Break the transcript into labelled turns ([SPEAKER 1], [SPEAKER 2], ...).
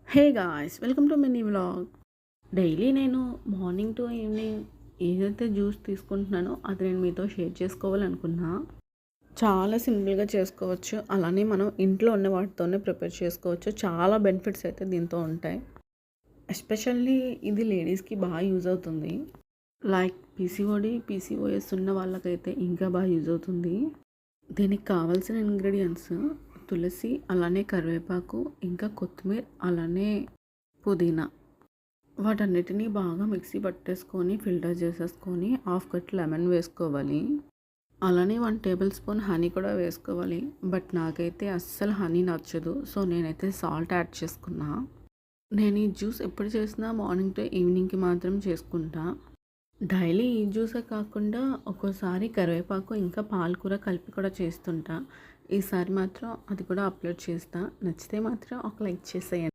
[SPEAKER 1] Hey guys, welcome to mini vlog. Daily నేను morning to evening ఏదైతే juice తీసుకుంటున్నానో అది నేను మీతో షేర్ చేసుకోవాలనుకున్నా. చాలా సింపుల్గా చేసుకోవచ్చు, అలానే మనం ఇంట్లో ఉన్న వాటితోనే ప్రిపేర్ చేసుకోవచ్చు. చాలా బెనిఫిట్స్ అయితే దీంతో ఉంటాయి. ఎస్పెషల్లీ ఇది లేడీస్కి బాగా యూజ్ అవుతుంది. లైక్ పీసీఓడి పీసీఓఎస్ ఉన్న వాళ్ళకైతే ఇంకా బాగా యూజ్ అవుతుంది. దీనికి కావాల్సిన ఇంగ్రీడియంట్స్ తులసి, అలానే కరివేపాకు, ఇంకా కొత్తిమీర, అలానే పుదీనా. వాటన్నిటిని బాగా మిక్సీ పట్టేసుకొని ఫిల్టర్ చేసేసుకొని హాఫ్ కట్ లెమన్ వేసుకోవాలి. అలానే 1 టేబుల్ స్పూన్ హనీ కూడా వేసుకోవాలి. బట్ నాకైతే అస్సలు హనీ నచ్చదు, సో నేనైతే సాల్ట్ యాడ్ చేసుకున్నా. నేను ఈ జ్యూస్ ఎప్పుడు చేసినా మార్నింగ్ టు ఈవినింగ్కి మాత్రం చేసుకుంటా. డైలీ ఈ జ్యూసే కాకుండా ఒక్కోసారి కరివేపాకు ఇంకా పాలకూర కలిపి కూడా చేస్తుంటా. ఈసారి మాత్రం అది కూడా అప్లోడ్ చేస్తా. నచ్చితే మాత్రం ఒక లైక్ చేసేయండి.